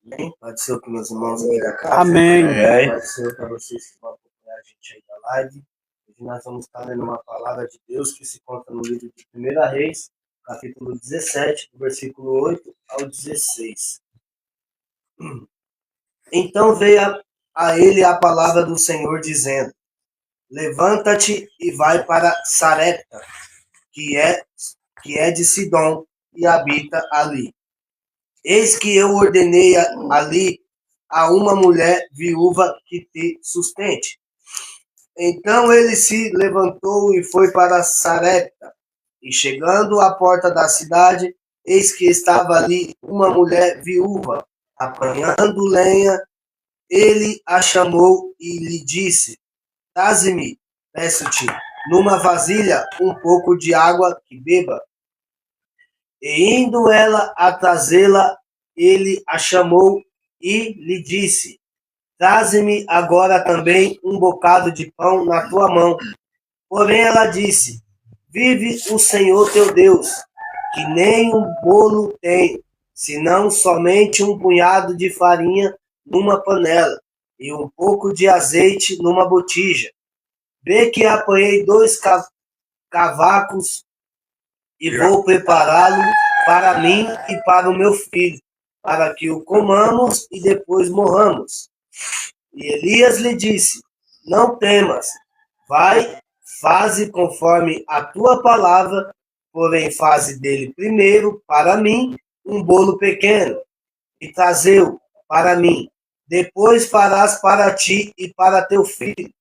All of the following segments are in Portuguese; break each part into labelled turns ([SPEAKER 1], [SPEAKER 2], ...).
[SPEAKER 1] Amém? Pode ser com meus irmãos aí da casa.
[SPEAKER 2] Amém.
[SPEAKER 1] Pode ser para vocês que vão acompanhar a gente aí da live. Hoje nós vamos estar lendo uma palavra de Deus que se conta no livro de 1 Reis, capítulo 17, do versículo 8 ao 16. Então veio a ele a palavra do Senhor, dizendo: Levanta-te e vai para Sarepta, que é de Sidom, e habita ali. Eis que eu ordenei ali a uma mulher viúva que te sustente. Então ele se levantou e foi para Sarepta. E chegando à porta da cidade, eis que estava ali uma mulher viúva, apanhando lenha. Ele a chamou e lhe disse: Traze-me, peço-te, numa vasilha um pouco de água que beba. E indo ela a trazê-la, ele a chamou e lhe disse: Traze-me agora também um bocado de pão na tua mão. Porém ela disse: Vive o Senhor teu Deus, que nem um bolo tenho, senão somente um punhado de farinha numa panela e um pouco de azeite numa botija. Vê que apanhei 2 cavacos e vou prepará-lo para mim e para o meu filho, para que o comamos e depois morramos. E Elias lhe disse: Não temas, vai, faze conforme a tua palavra, porém faze dele primeiro, para mim, um bolo pequeno, e trazei-o para mim. Depois farás para ti e para teu filho.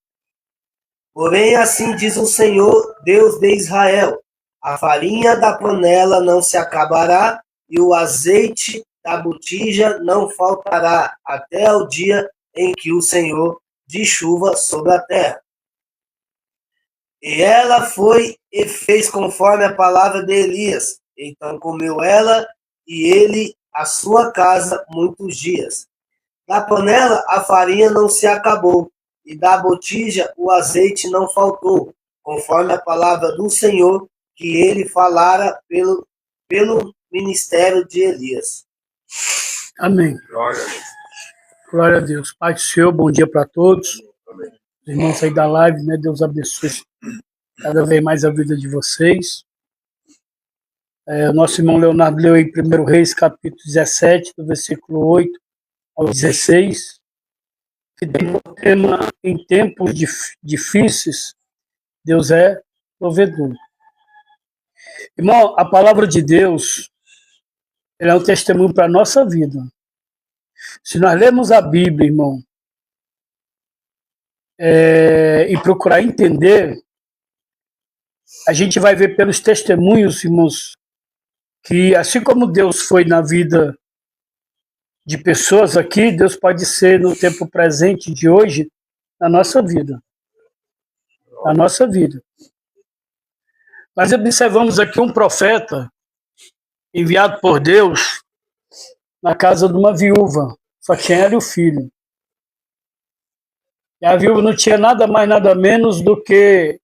[SPEAKER 1] Porém, assim diz o Senhor, Deus de Israel: a farinha da panela não se acabará, e o azeite da botija não faltará, até o dia em que o Senhor de chuva sobre a terra. E ela foi e fez conforme a palavra de Elias. Então comeu ela e ele a sua casa muitos dias. Da panela a farinha não se acabou, e da botija o azeite não faltou, conforme a palavra do Senhor que ele falara pelo ministério de Elias.
[SPEAKER 2] Amém. Glória a Deus. Pai do Senhor, bom dia para todos.
[SPEAKER 1] Amém.
[SPEAKER 2] Os irmãos aí da live, né? Deus abençoe cada vez mais a vida de vocês. O nosso irmão Leonardo leu em 1 Reis, capítulo 17, do versículo 8 ao 16, que tem um tema: em tempos difíceis, Deus é provedor. Irmão, a palavra de Deus ela é um testemunho para a nossa vida. Se nós lermos a Bíblia, irmão, e procurar entender, a gente vai ver pelos testemunhos, irmãos, que assim como Deus foi na vida de pessoas aqui, Deus pode ser no tempo presente de hoje, na nossa vida. Na nossa vida. Nós observamos aqui um profeta enviado por Deus na casa de uma viúva, só tinha ela e o filho. E a viúva não tinha nada mais, nada menos do que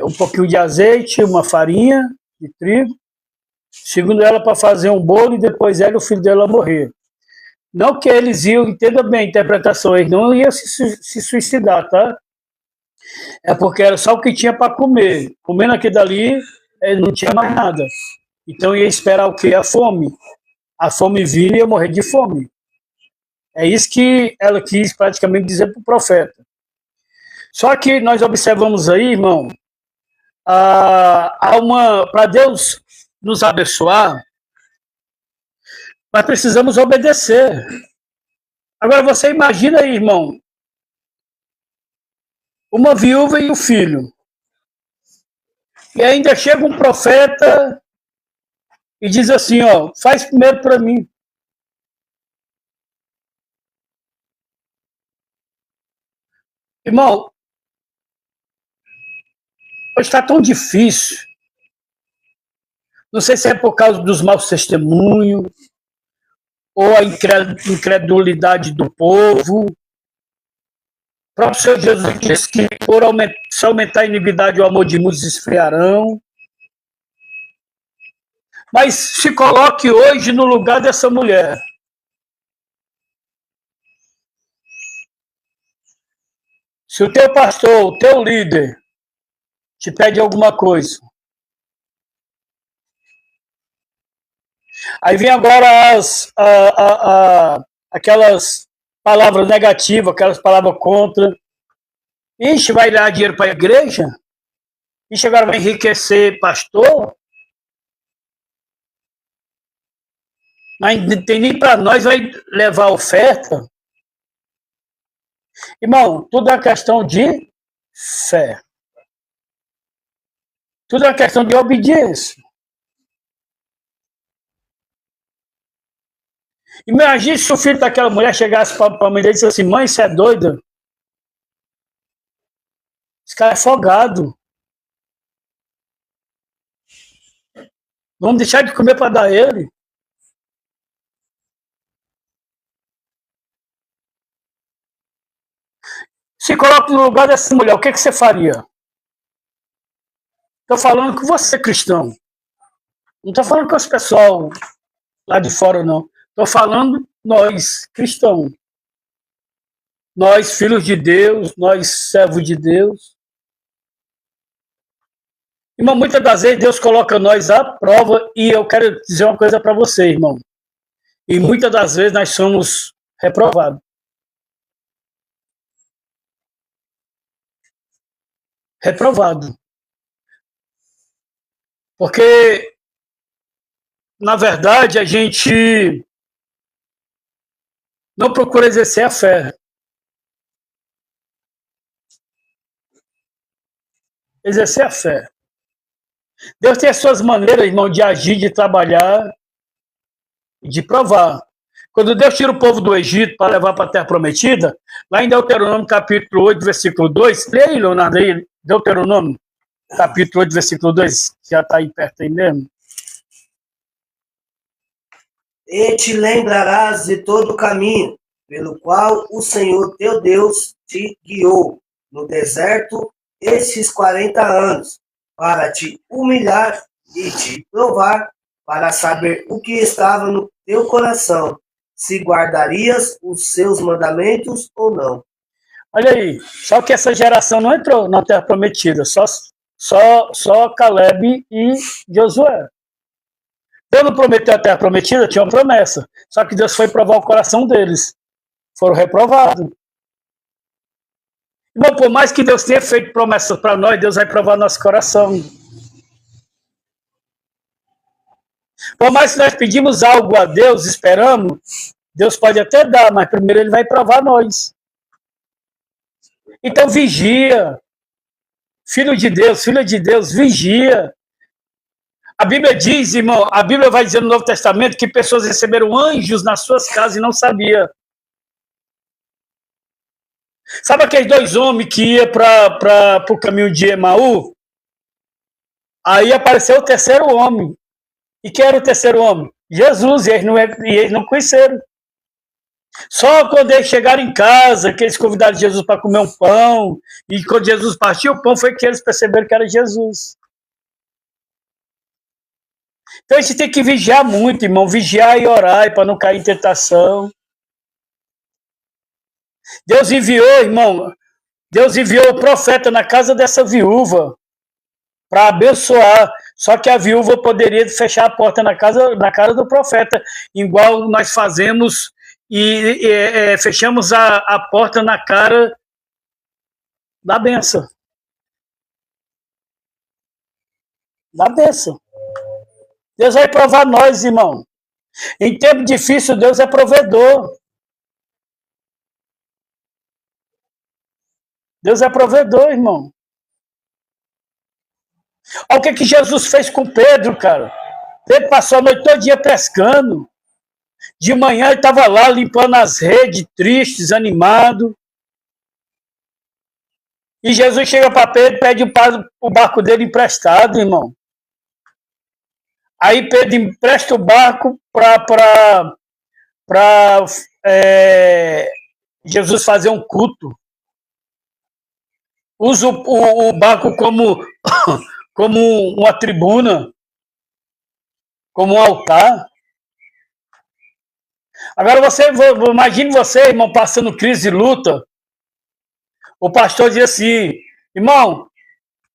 [SPEAKER 2] um pouquinho de azeite, uma farinha de trigo, segundo ela, para fazer um bolo, e depois ela e o filho dela morrer. Não que eles iam, entenda bem a interpretação, eles não iam se suicidar, tá? É porque era só o que tinha para comer. Comendo aquilo dali, não tinha mais nada. Então ia esperar o quê? A fome. A fome viria e ia morrer de fome. É isso que ela quis praticamente dizer para o profeta. Só que nós observamos aí, irmão, para Deus nos abençoar, nós precisamos obedecer. Agora você imagina aí, irmão, uma viúva e o filho. E ainda chega um profeta e diz assim, ó, faz primeiro para mim. Irmão, hoje está tão difícil. Não sei se é por causa dos maus testemunhos, ou a incredulidade do povo. O próprio Senhor Jesus disse que se aumentar a iniquidade, o amor de muitos esfriarão. Mas se coloque hoje no lugar dessa mulher. Se o teu pastor, o teu líder, te pede alguma coisa, aí vem agora aquelas palavras negativas, aquelas palavras contra. Ixi, vai dar dinheiro para a igreja? Ixi, agora vai enriquecer pastor? Mas não tem nem para nós, vai levar oferta? Irmão, tudo é questão de fé. Tudo é questão de obediência. Imagina se o filho daquela mulher chegasse para a mãe dele e disse assim: mãe, você é doida? Esse cara é folgado. Vamos deixar de comer para dar ele? Se coloca no lugar dessa mulher, o que você faria? Estou falando com você, cristão. Não estou falando com os pessoal lá de fora, não. Estou falando nós, cristãos. Nós, filhos de Deus, nós, servos de Deus. Irmão, muitas das vezes Deus coloca nós à prova e eu quero dizer uma coisa para você, irmão. E muitas das vezes nós somos reprovados. Reprovado. Porque, na verdade, a gente não procura exercer a fé. Exercer a fé. Deus tem as suas maneiras, irmão, de agir, de trabalhar, de provar. Quando Deus tira o povo do Egito para levar para a Terra Prometida, lá em Deuteronômio capítulo 8, versículo 2, leia aí, Leonardo, aí, Deuteronômio capítulo 8, versículo 2, já está aí perto aí mesmo.
[SPEAKER 1] E te lembrarás de todo o caminho pelo qual o Senhor teu Deus te guiou no deserto estes 40 anos, para te humilhar e te provar, para saber o que estava no teu coração, se guardarias os seus mandamentos ou não.
[SPEAKER 2] Olha aí, só que essa geração não entrou na Terra Prometida, só Caleb e Josué. Deus não prometeu a Terra Prometida, tinha uma promessa, só que Deus foi provar o coração deles. Foram reprovados. Irmão, por mais que Deus tenha feito promessas para nós, Deus vai provar nosso coração. Por mais que nós pedimos algo a Deus, esperamos, Deus pode até dar, mas primeiro Ele vai provar nós. Então vigia. Filho de Deus, filha de Deus, vigia. A Bíblia diz, irmão, a Bíblia vai dizer no Novo Testamento que pessoas receberam anjos nas suas casas e não sabia. Sabe aqueles dois homens que iam para o caminho de Emaú? Aí apareceu o terceiro homem. E quem era o terceiro homem? Jesus, e eles não conheceram. Só quando eles chegaram em casa, que eles convidaram Jesus para comer um pão, e quando Jesus partiu o pão, foi que eles perceberam que era Jesus. Então a gente tem que vigiar muito, irmão, vigiar e orar para não cair em tentação. Deus enviou, irmão, Deus enviou o profeta na casa dessa viúva para abençoar. Só que a viúva poderia fechar a porta na cara do profeta, igual nós fazemos e fechamos a porta na cara da bênção. Da bênção. Deus vai provar nós, irmão. Em tempo difícil, Deus é provedor. Deus é provedor, irmão. Olha o que Jesus fez com Pedro, cara. Pedro passou a noite todinha pescando. De manhã ele estava lá limpando as redes, triste, desanimado. E Jesus chega para Pedro e pede o barco dele emprestado, irmão. Aí Pedro empresta o barco para Jesus fazer um culto. Usa o barco como uma tribuna. como um altar. Agora imagine você, irmão, passando crise e luta. O pastor diz assim, irmão,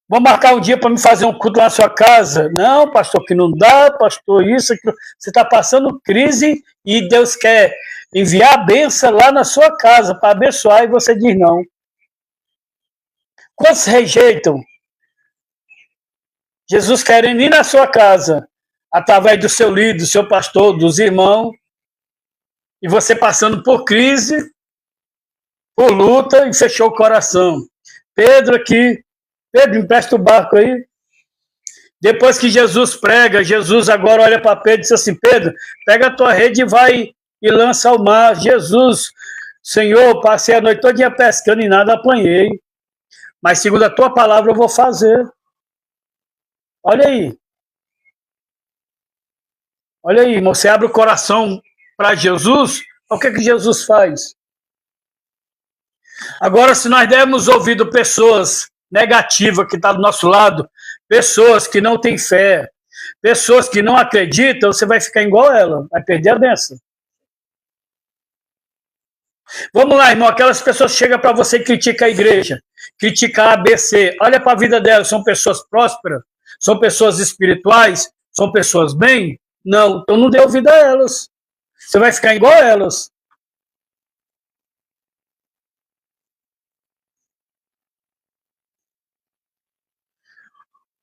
[SPEAKER 2] vamos marcar um dia para me fazer um culto na sua casa. Não, pastor, que não dá, pastor, isso, aquilo. Você está passando crise e Deus quer enviar a bênção lá na sua casa para abençoar e você diz não. Quantos rejeitam? Jesus querendo ir na sua casa, através do seu líder, do seu pastor, dos irmãos, e você passando por crise, por luta, e fechou o coração. Pedro aqui, Pedro, empresta o barco aí. Depois que Jesus prega, Jesus agora olha para Pedro e diz assim, Pedro, pega a tua rede e vai e lança ao mar. Jesus, Senhor, passei a noite toda pescando e nada apanhei. Mas segundo a tua palavra eu vou fazer. Olha aí. Olha aí, você abre o coração para Jesus, o que Jesus faz? Agora, se nós dermos ouvido pessoas negativas que estão do nosso lado, pessoas que não têm fé, pessoas que não acreditam, você vai ficar igual ela, vai perder a bênção. Vamos lá, irmão, aquelas pessoas chegam para você e criticam a igreja, criticam a ABC, olha para a vida delas, são pessoas prósperas, são pessoas espirituais, são pessoas bem? Não, então não dê ouvido a elas. Você vai ficar igual a elas.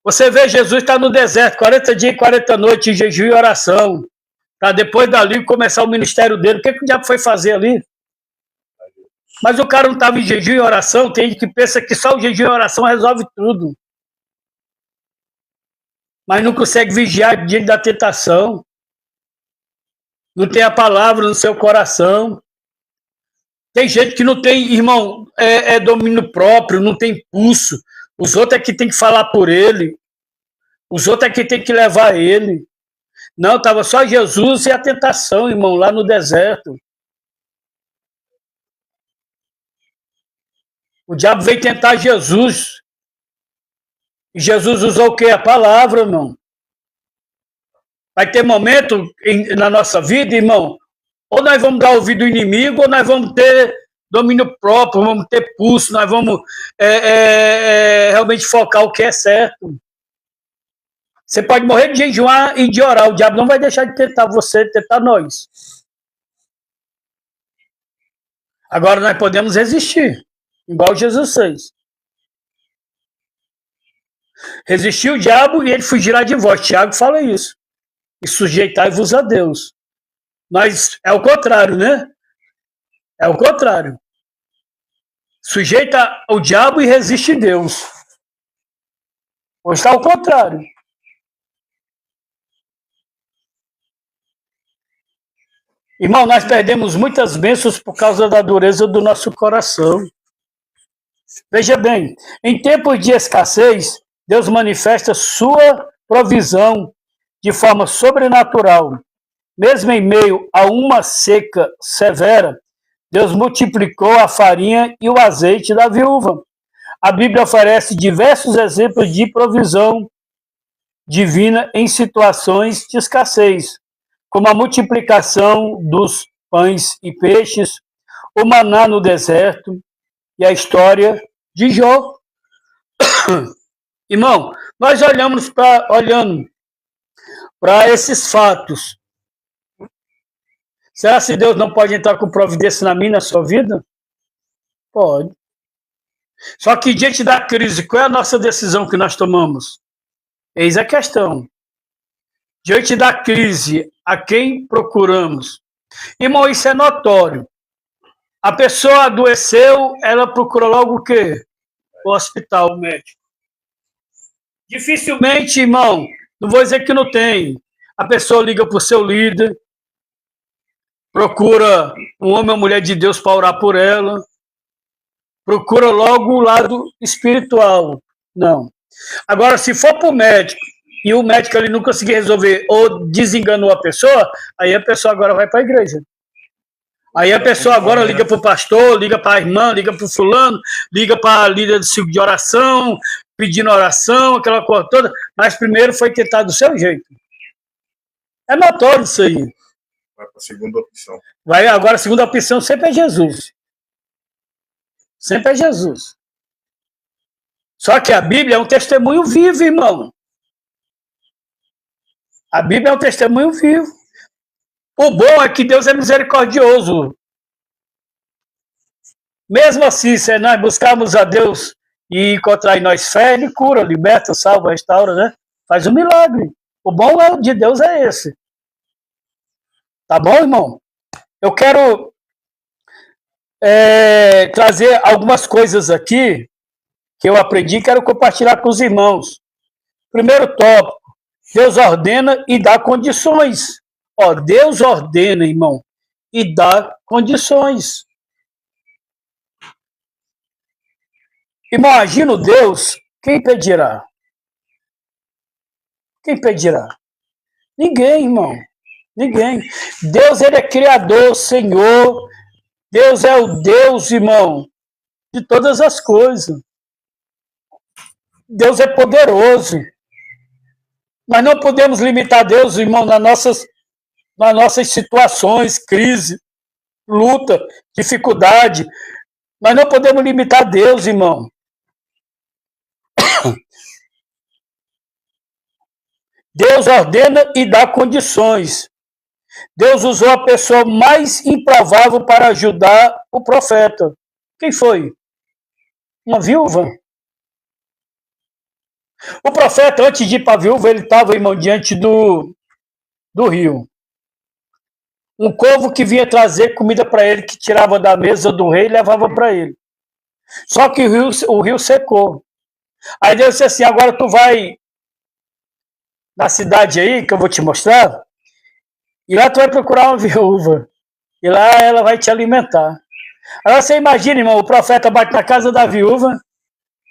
[SPEAKER 2] Você vê, Jesus está no deserto, 40 dias e 40 noites, em jejum e oração, para depois dali começar o ministério dele. O que o diabo foi fazer ali? Mas o cara não estava em jejum e oração, tem gente que pensa que só o jejum e oração resolve tudo. Mas não consegue vigiar diante da tentação. Não tem a palavra no seu coração. Tem gente que não tem, irmão, domínio próprio, não tem pulso. Os outros é que tem que falar por ele. Os outros é que tem que levar ele. Não, estava só Jesus e a tentação, irmão, lá no deserto. O diabo veio tentar Jesus. E Jesus usou o quê? A palavra, irmão. Vai ter momento na nossa vida, irmão, ou nós vamos dar ouvido ao inimigo, ou nós vamos ter domínio próprio, vamos ter pulso, nós vamos realmente focar o que é certo. Você pode morrer de jejuar e de orar, o diabo não vai deixar de tentar você, tentar nós. Agora nós podemos resistir, igual Jesus fez. Resistir o diabo e ele fugirá de vós. Tiago fala isso. E sujeitai-vos a Deus. Mas é o contrário, né? É o contrário. Sujeita ao diabo e resiste a Deus. Hoje está ao contrário. Irmão, nós perdemos muitas bênçãos por causa da dureza do nosso coração. Veja bem, em tempos de escassez, Deus manifesta sua provisão de forma sobrenatural. Mesmo em meio a uma seca severa, Deus multiplicou a farinha e o azeite da viúva. A Bíblia oferece diversos exemplos de provisão divina em situações de escassez, como a multiplicação dos pães e peixes, o maná no deserto e a história de Jó. Irmão, nós olhando para esses fatos. Será que Deus não pode entrar com providência na minha e na sua vida? Pode. Só que diante da crise, qual é a nossa decisão que nós tomamos? Eis a questão. Diante da crise, a quem procuramos? Irmão, isso é notório. A pessoa adoeceu, ela procura logo o quê? O hospital, o médico. Dificilmente, irmão, não vou dizer que não tem. A pessoa liga para o seu líder, procura um homem ou mulher de Deus para orar por ela, procura logo o lado espiritual. Não. Agora, se for para o médico, e o médico ele não conseguir resolver ou desenganou a pessoa, aí a pessoa agora vai para a igreja. Aí a pessoa agora liga para o pastor, liga para a irmã, liga para o fulano, liga para a líder do ciclo de oração, pedindo oração, aquela coisa toda, mas primeiro foi tentar do seu jeito. É notório isso aí.
[SPEAKER 3] Vai para a segunda opção.
[SPEAKER 2] Agora a segunda opção sempre é Jesus. Sempre é Jesus. Só que a Bíblia é um testemunho vivo, irmão. A Bíblia é um testemunho vivo. O bom é que Deus é misericordioso. Mesmo assim, se nós buscarmos a Deus e encontrar em nós fé, Ele cura, liberta, salva, restaura, né? Faz um milagre. O bom de Deus é esse. Tá bom, irmão? Eu quero trazer algumas coisas aqui que eu aprendi e quero compartilhar com os irmãos. Primeiro tópico, Deus ordena e dá condições. Deus ordena, irmão, e dá condições. Imagino Deus, quem pedirá? Quem pedirá? Ninguém, irmão. Ninguém. Deus, Ele é Criador, Senhor. Deus é o Deus, irmão, de todas as coisas. Deus é poderoso. Nós não podemos limitar Deus, irmão, nas nossas situações, crise, luta, dificuldade. Nós não podemos limitar Deus, irmão. Deus ordena e dá condições. Deus usou a pessoa mais improvável para ajudar o profeta. Quem foi? Uma viúva. O profeta, antes de ir para a viúva, ele estava, irmão, diante do rio. Um povo que vinha trazer comida para ele, que tirava da mesa do rei e levava para ele. Só que o rio secou. Aí Deus disse assim, agora tu vai na cidade aí, que eu vou te mostrar, e lá tu vai procurar uma viúva. E lá ela vai te alimentar. Agora você imagina, irmão, o profeta bate na casa da viúva,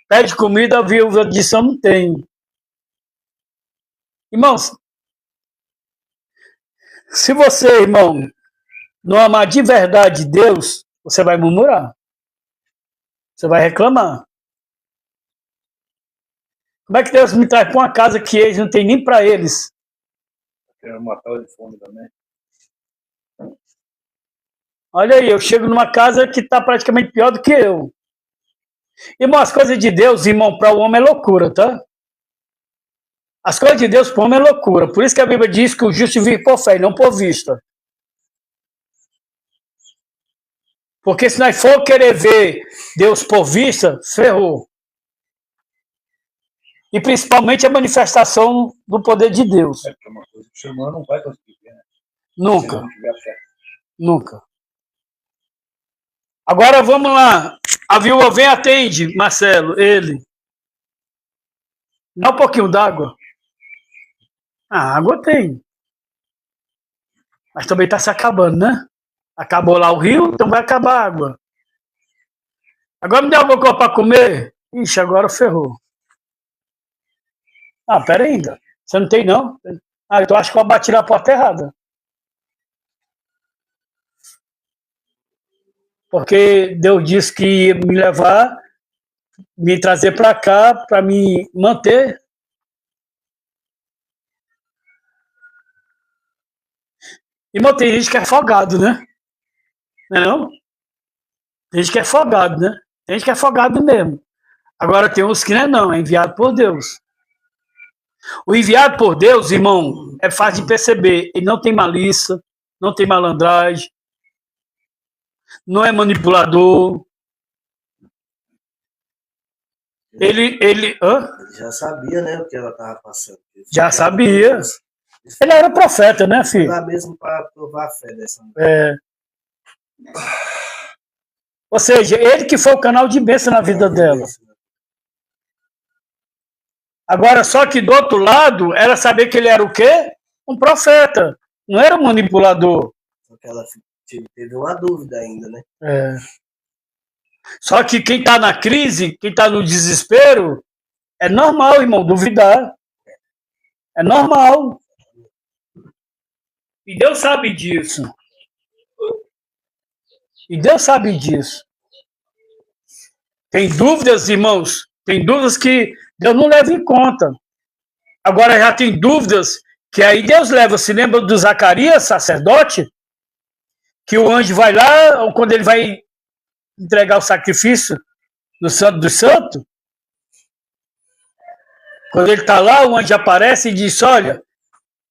[SPEAKER 2] pede comida, a viúva diz, eu não tenho. Irmãos, se você, irmão, não amar de verdade Deus, você vai murmurar. Você vai reclamar. Como é que Deus me traz para uma casa que eles não têm nem para eles?
[SPEAKER 3] Quero matar de fome também.
[SPEAKER 2] Olha aí, eu chego numa casa que está praticamente pior do que eu. Irmão, as coisas de Deus, irmão, para o homem é loucura, tá? As coisas de Deus para o homem é loucura. Por isso que a Bíblia diz que o justo vive por fé e não por vista. Porque se nós for querer ver Deus por vista, ferrou. E principalmente a manifestação do poder de Deus.
[SPEAKER 3] É uma coisa que o ser humano não vai conseguir ver, né?
[SPEAKER 2] Nunca.
[SPEAKER 3] Se não tiver fé.
[SPEAKER 2] Nunca. Agora vamos lá. A viúva vem e atende, Marcelo, ele. Dá um pouquinho d'água. A água tem. Mas também está se acabando, né? Acabou lá o rio, então vai acabar a água. Agora me dá alguma coisa para comer? Ixi, agora ferrou. Pera ainda. Você não tem, não? Então acho que eu bati na porta errada. Porque Deus disse que ia me levar, me trazer para cá, para me manter. Irmão, tem gente que é afogado, né? Não? Tem gente que é afogado, né? Tem gente que é afogado mesmo. Agora tem uns que não é enviado por Deus. O enviado por Deus, irmão, é fácil de perceber. Ele não tem malícia, não tem malandragem, não é manipulador. Ele
[SPEAKER 1] já sabia, né, o que ela estava passando.
[SPEAKER 2] Já sabia. Ele era profeta, né, filho?
[SPEAKER 1] Lá mesmo para provar a fé dessa mulher.
[SPEAKER 2] Ou seja, ele que foi o canal de bênção na vida dela. Agora, só que do outro lado, era saber que ele era o quê? Um profeta. Não era um manipulador.
[SPEAKER 1] Só que ela teve uma dúvida ainda, né?
[SPEAKER 2] Só que quem está na crise, quem está no desespero, é normal, irmão, duvidar. É normal. E Deus sabe disso. E Deus sabe disso. Tem dúvidas, irmãos, tem dúvidas que Deus não leva em conta. Agora já tem dúvidas Que aí Deus leva, se lembra do Zacarias, sacerdote? Que o anjo vai lá, ou quando ele vai entregar o sacrifício no Santo dos Santos, quando ele está lá, o anjo aparece e diz, olha,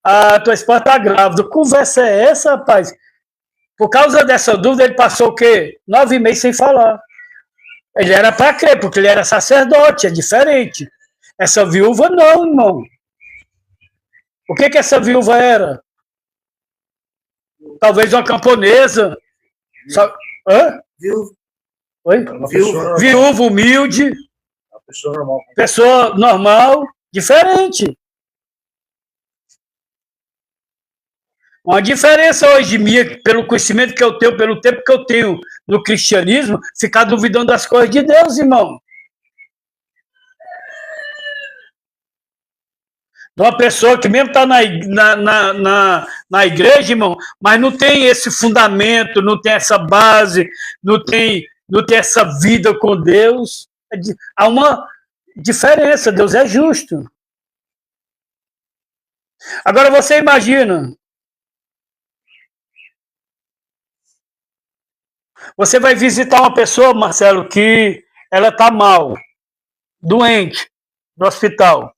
[SPEAKER 2] a tua esposa está grávida. Que conversa é essa, rapaz? Por causa dessa dúvida, ele passou o quê? 9 meses sem falar. Ele era para crer, porque ele era sacerdote, é diferente. Essa viúva não, irmão. O que essa viúva era? Talvez uma camponesa. Só... Hã?
[SPEAKER 1] Viúva.
[SPEAKER 2] Oi? Viúva humilde.
[SPEAKER 3] Uma pessoa normal.
[SPEAKER 2] Pessoa normal, diferente. Uma diferença hoje de mim, pelo conhecimento que eu tenho, pelo tempo que eu tenho no cristianismo, ficar duvidando das coisas de Deus, irmão. De uma pessoa que mesmo está na igreja, irmão, mas não tem esse fundamento, não tem essa base, não tem essa vida com Deus. Há uma diferença, Deus é justo. Agora você imagina, você vai visitar uma pessoa, Marcelo, que ela está mal, doente, no hospital.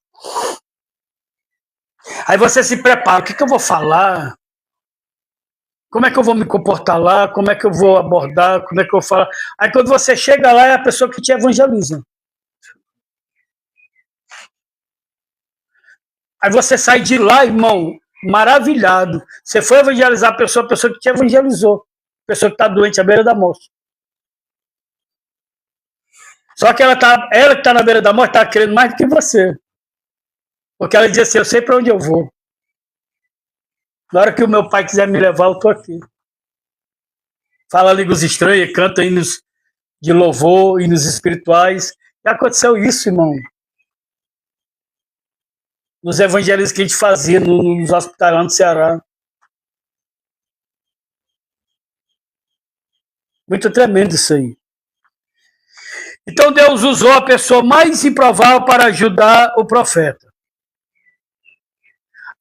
[SPEAKER 2] Aí você se prepara, o que eu vou falar? Como é que eu vou me comportar lá? Como é que eu vou abordar? Como é que eu vou falar? Aí quando você chega lá, é a pessoa que te evangeliza. Aí você sai de lá, irmão, maravilhado. Você foi evangelizar a pessoa que te evangelizou. A pessoa que está doente à beira da morte. Só que ela que está na beira da morte está querendo mais do que você. Porque ela diz assim, eu sei para onde eu vou. Na hora que o meu pai quiser me levar, eu estou aqui. Fala línguas estranhas, canta hinos de louvor, hinos espirituais. Já aconteceu isso, irmão. Nos evangelismos que a gente fazia nos hospitais lá no Ceará. Muito tremendo isso aí. Então Deus usou a pessoa mais improvável para ajudar o profeta.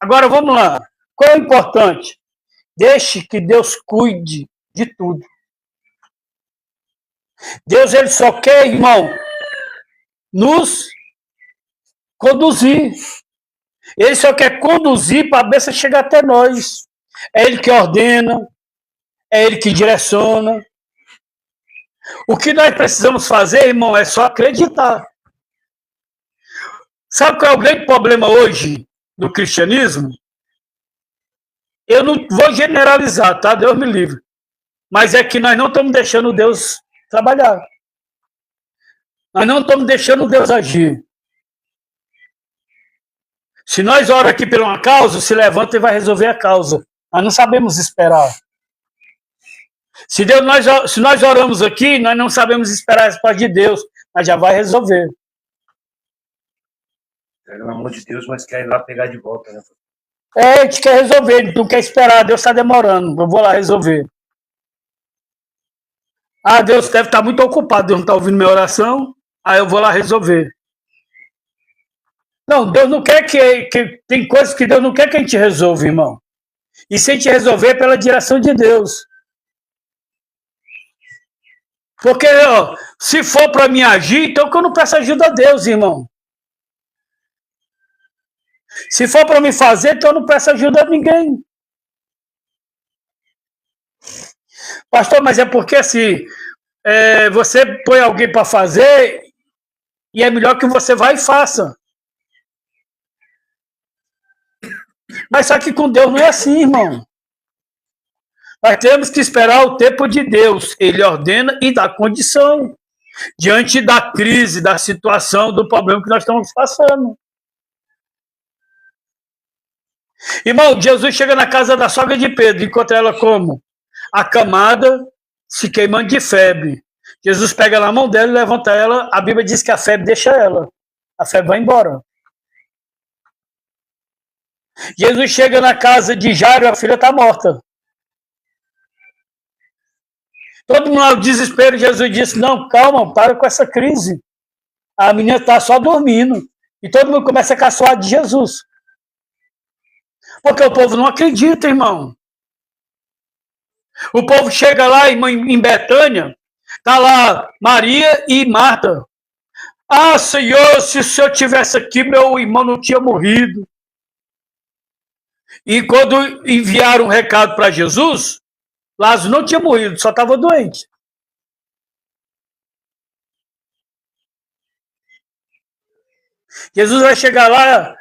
[SPEAKER 2] Agora vamos lá. Qual é o importante? Deixe que Deus cuide de tudo. Deus, ele só quer, irmão, nos conduzir. Ele só quer conduzir para a bênção chegar até nós. É ele que ordena, é ele que direciona. O que nós precisamos fazer, irmão, é só acreditar. Sabe qual é o grande problema hoje do cristianismo? Eu não vou generalizar, tá? Deus me livre. Mas é que nós não estamos deixando Deus trabalhar. Nós não estamos deixando Deus agir. Se nós oramos aqui por uma causa, se levanta e vai resolver a causa. Nós não sabemos esperar. Se nós oramos aqui, nós não sabemos esperar a resposta de Deus, mas já vai resolver.
[SPEAKER 3] Pelo amor de Deus, mas quer ir lá pegar de volta, né?
[SPEAKER 2] A gente quer resolver, não quer esperar, Deus está demorando, eu vou lá resolver. Ah, Deus deve estar muito ocupado, Deus não está ouvindo minha oração, aí eu vou lá resolver. Não, Deus não quer que tem coisas que Deus não quer que a gente resolva, irmão. E se a gente resolver é pela direção de Deus. Porque, ó, se for para mim agir, então que eu não peço ajuda a Deus, irmão. Se for para me fazer, então eu não peço ajuda a ninguém. Pastor, mas é porque assim, você põe alguém para fazer e é melhor que você vá e faça. Mas só que com Deus não é assim, irmão. Nós temos que esperar o tempo de Deus. Ele ordena e dá condição. Diante da crise, da situação, do problema que nós estamos passando. Irmão, Jesus chega na casa da sogra de Pedro, encontra ela como? Acamada, se queimando de febre. Jesus pega na mão dela e levanta ela. A Bíblia diz que a febre deixa ela. A febre vai embora. Jesus chega na casa de Jairo, a filha está morta. Todo mundo lá no desespero, Jesus disse, não, calma, para com essa crise. A menina está só dormindo. E todo mundo começa a caçoar de Jesus. Porque o povo não acredita, irmão. O povo chega lá em Betânia, tá lá Maria e Marta. Ah, Senhor, se o Senhor tivesse aqui, meu irmão não tinha morrido. E quando enviaram um recado para Jesus, Lázaro não tinha morrido, só estava doente. Jesus vai chegar lá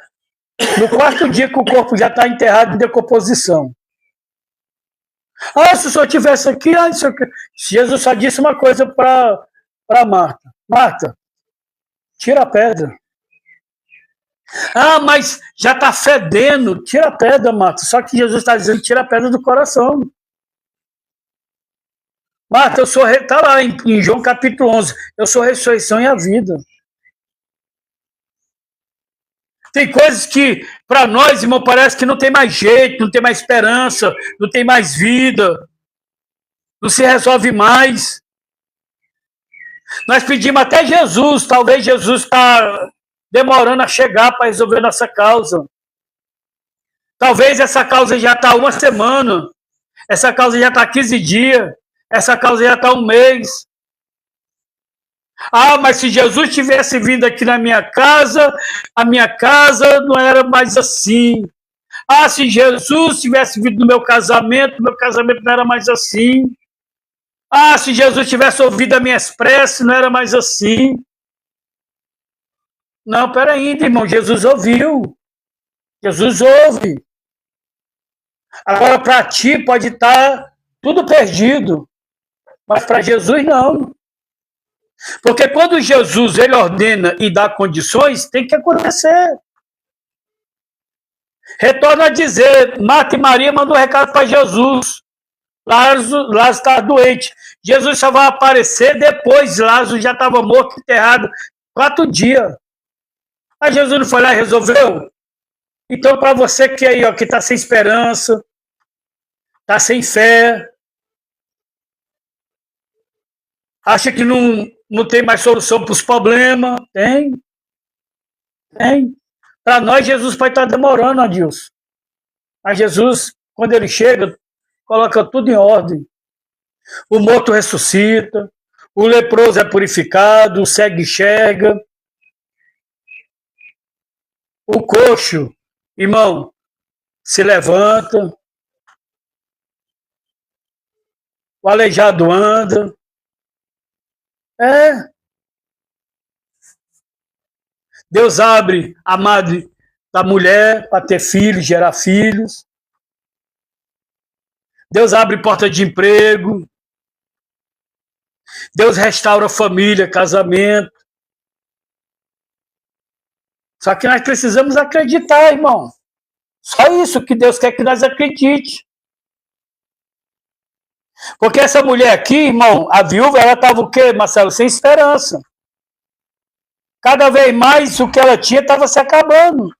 [SPEAKER 2] no quarto dia que o corpo já está enterrado em decomposição. Ah, se o senhor tivesse aqui, Jesus só disse uma coisa para Marta. Marta, tira a pedra. Ah, mas já está fedendo. Tira a pedra, Marta. Só que Jesus está dizendo, tira a pedra do coração. Marta, eu sou... Está lá em João capítulo 11. Eu sou a ressurreição e a vida. Tem coisas que, para nós, irmão, parece que não tem mais jeito, não tem mais esperança, não tem mais vida, não se resolve mais. Nós pedimos até Jesus, talvez Jesus está demorando a chegar para resolver nossa causa. Talvez essa causa já está uma semana, essa causa já está 15 dias, essa causa já está um mês. Ah, mas se Jesus tivesse vindo aqui na minha casa, a minha casa não era mais assim. Ah, se Jesus tivesse vindo no meu casamento não era mais assim. Ah, se Jesus tivesse ouvido as minhas preces, não era mais assim. Não, peraí, irmão, Jesus ouviu. Jesus ouve. Agora, para ti pode estar tudo perdido, mas para Jesus não. Porque quando Jesus ele ordena e dá condições, tem que acontecer. Retorna a dizer, Marta e Maria mandou um recado para Jesus. Lázaro está doente. Jesus só vai aparecer depois. Lázaro já estava morto, enterrado, 4 dias. Mas Jesus não foi lá e resolveu? Então, para você que aí, ó, que está sem esperança, está sem fé, acha que não tem mais solução para os problemas, tem. Para nós, Jesus pode estar demorando, Adilson. Mas Jesus, quando ele chega, coloca tudo em ordem. O morto ressuscita, o leproso é purificado, o cego enxerga, o coxo, irmão, se levanta, o aleijado anda. Deus abre a madre da mulher para ter filhos, gerar filhos. Deus abre porta de emprego. Deus restaura a família, casamento. Só que nós precisamos acreditar, irmão. Só isso que Deus quer que nós acredite. Porque essa mulher aqui, irmão, a viúva, ela estava o quê, Marcelo? Sem esperança. Cada vez mais o que ela tinha estava se acabando.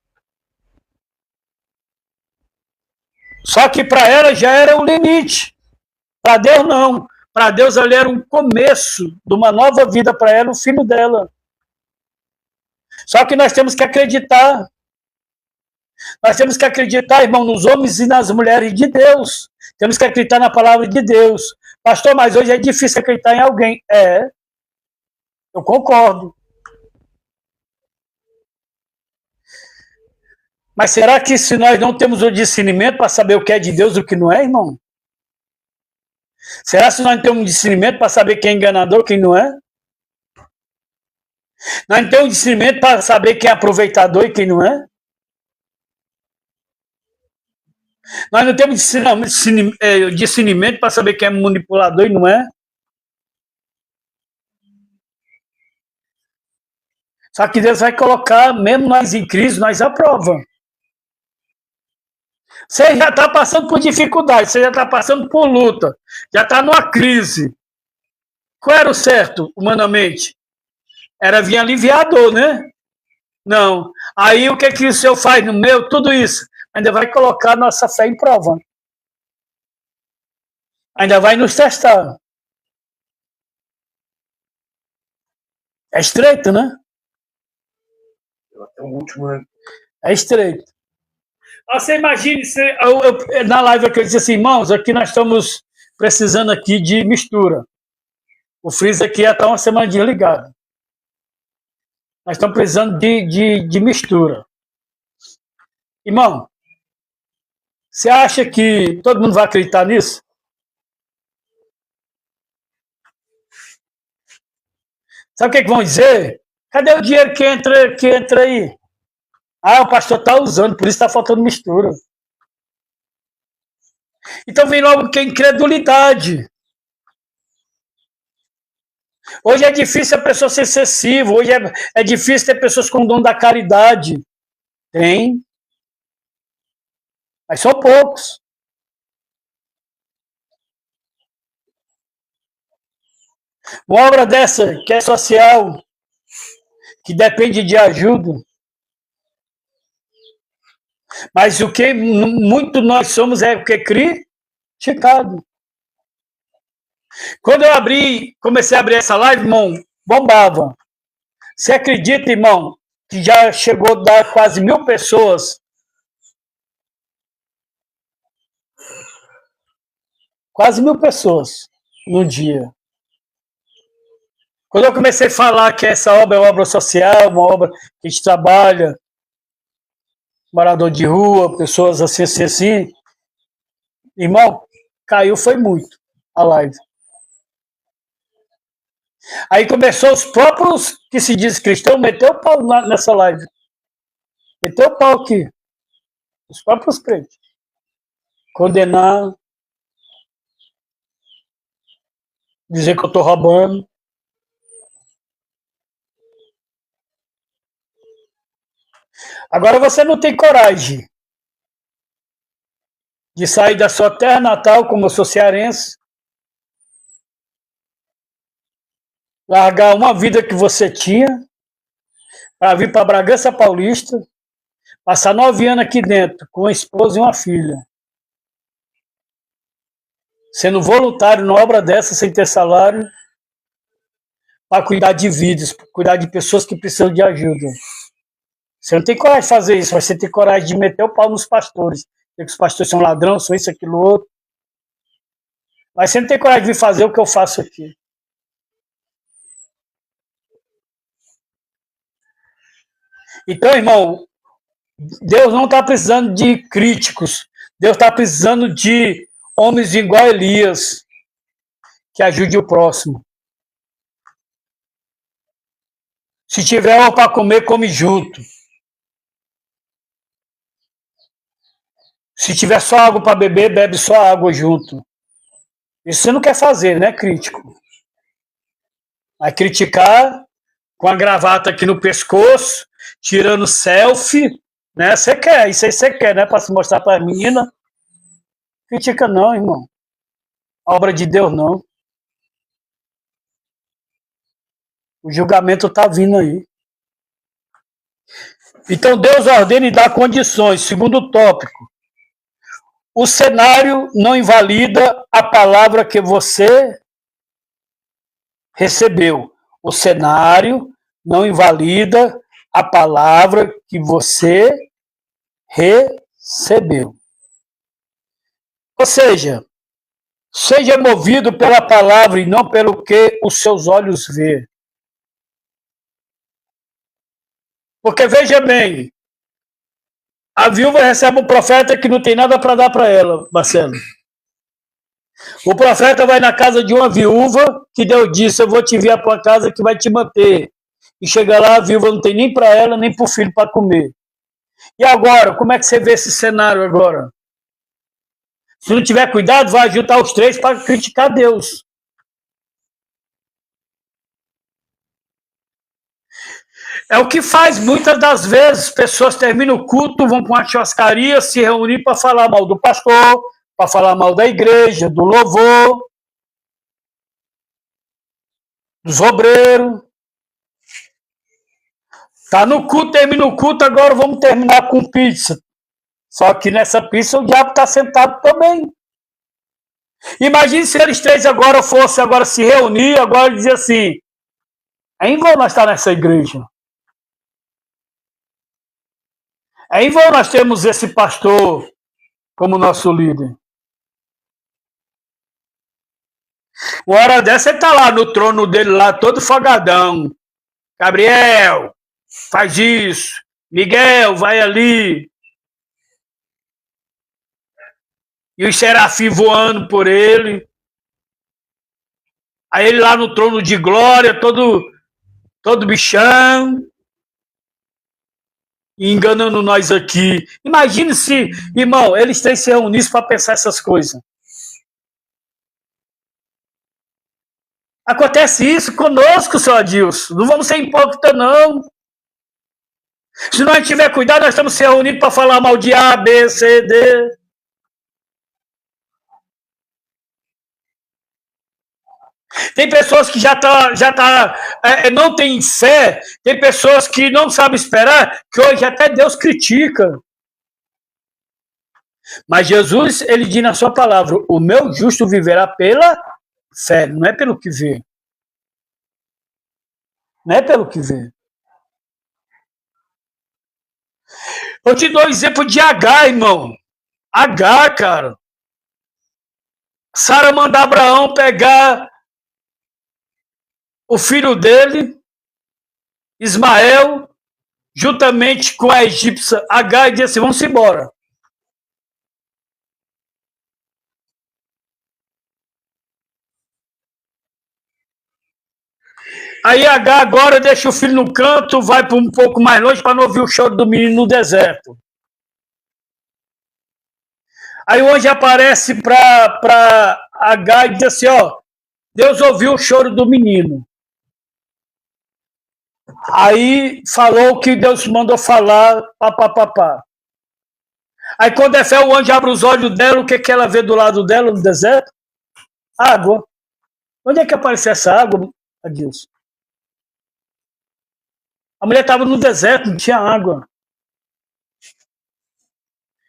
[SPEAKER 2] Só que para ela já era um limite. Para Deus não. Para Deus ali era um começo de uma nova vida para ela, o filho dela. Só que nós temos que acreditar. Nós temos que acreditar, irmão, nos homens e nas mulheres de Deus. Temos que acreditar na palavra de Deus. Pastor, mas hoje é difícil acreditar em alguém. Eu concordo. Mas será que se nós não temos o discernimento para saber o que é de Deus e o que não é, irmão? Será que nós não temos um discernimento para saber quem é enganador e quem não é? Nós não temos um discernimento para saber quem é aproveitador e quem não é? Nós não temos discernimento para saber quem é manipulador e não é? Só que Deus vai colocar, mesmo nós em crise, nós aprova. Você já está passando por dificuldade, você já está passando por luta, já está numa crise. Qual era o certo, humanamente? Era vir aliviador, né? Não. Aí o que o Senhor faz no meio? Tudo isso. Ainda vai colocar nossa fé em prova. Ainda vai nos testar. É estreito, né?
[SPEAKER 3] Até o último, né?
[SPEAKER 2] É estreito. Você imagine, na live aqui eu disse assim, irmãos, aqui nós estamos precisando aqui de mistura. O freezer aqui está uma semana ligado. Nós estamos precisando de mistura. Irmão, você acha que todo mundo vai acreditar nisso? Sabe o que vão dizer? Cadê o dinheiro que entra aí? Ah, o pastor está usando, por isso está faltando mistura. Então vem logo que a incredulidade. Hoje é difícil a pessoa ser excessiva, hoje é difícil ter pessoas com o dom da caridade. Tem, mas são poucos. Uma obra dessa, que é social, que depende de ajuda, mas o que muito nós somos é o que? Criticado. Quando eu comecei a abrir essa live, irmão, bombava. Você acredita, irmão, que já chegou a dar quase 1.000 pessoas? Quase 1.000 pessoas no dia. Quando eu comecei a falar que essa obra é uma obra social, uma obra que a gente trabalha, morador de rua, pessoas assim, irmão, caiu foi muito a live. Aí começou os próprios que se diz cristão, meteu o pau nessa live. Meteu o pau aqui. Os próprios crentes. Condenar. Dizer que eu estou roubando. Agora você não tem coragem de sair da sua terra natal, como eu sou cearense, largar uma vida que você tinha para vir para Bragança Paulista, passar 9 anos aqui dentro com uma esposa e uma filha, sendo voluntário numa obra dessa sem ter salário, para cuidar de vidas, para cuidar de pessoas que precisam de ajuda. Você não tem coragem de fazer isso, mas você tem coragem de meter o pau nos pastores. Que os pastores são ladrão, são isso, aquilo, outro. Mas você não tem coragem de fazer o que eu faço aqui. Então, irmão, Deus não está precisando de críticos. Deus está precisando de homens igual a Elias, que ajude o próximo. Se tiver algo para comer, come junto. Se tiver só água para beber, bebe só água junto. Isso você não quer fazer, né, crítico? Vai criticar com a gravata aqui no pescoço, tirando selfie, né? Você quer, isso aí você quer, né? Para se mostrar para a menina. Critica não, irmão. A obra de Deus não. O julgamento está vindo aí. Então Deus ordena e dá condições. Segundo tópico. O cenário não invalida a palavra que você recebeu. O cenário não invalida a palavra que você recebeu. Ou seja movido pela palavra e não pelo que os seus olhos vê. Porque veja bem, a viúva recebe um profeta que não tem nada para dar para ela, Marcelo. O profeta vai na casa de uma viúva que Deus disse, eu vou te enviar para uma casa que vai te manter. E chega lá, a viúva não tem nem para ela, nem para o filho para comer. E agora, como é que você vê esse cenário agora? Se não tiver cuidado, vai juntar os três para criticar Deus. É o que faz muitas das vezes, pessoas terminam o culto, vão para uma churrascaria, se reunir para falar mal do pastor, para falar mal da igreja, do louvor, dos obreiros. Tá no culto, termina o culto, agora vamos terminar com pizza. Só que nessa pizza o diabo está sentado também. Imagine se eles três agora fossem se reunir, agora dizer assim, é em vão nós estar nessa igreja. Aí nós temos esse pastor como nosso líder. Uma hora dessa ele tá lá no trono dele, lá todo folgadão. Gabriel, faz isso. Miguel, vai ali. E os serafins voando por ele. Aí ele lá no trono de glória, todo bichão. E enganando nós aqui. Imagine se, irmão, eles três se reunissem para pensar essas coisas. Acontece isso conosco, senhor Adilson. Não vamos ser hipócritas, não. Se nós tiver cuidado, nós estamos se reunindo para falar mal de A, B, C, D. Tem pessoas que não tem fé, tem pessoas que não sabem esperar, que hoje até Deus critica. Mas Jesus, ele diz na sua palavra, o meu justo viverá pela fé, não é pelo que vê. Não é pelo que vê. Eu te dou o exemplo de Agar, irmão. Agar, cara. Sara manda Abraão pegar o filho dele, Ismael, juntamente com a egípcia Agar, e disse assim, vamos embora. Aí Agar agora deixa o filho no canto, vai para um pouco mais longe para não ouvir o choro do menino no deserto. Aí o anjo aparece para Agar e diz assim, ó, Deus ouviu o choro do menino. Aí falou o que Deus mandou falar, papapá. Aí quando é fé, o anjo abre os olhos dela, o que ela vê do lado dela no deserto? Água. Onde é que apareceu essa água, Adilson? A mulher estava no deserto, não tinha água.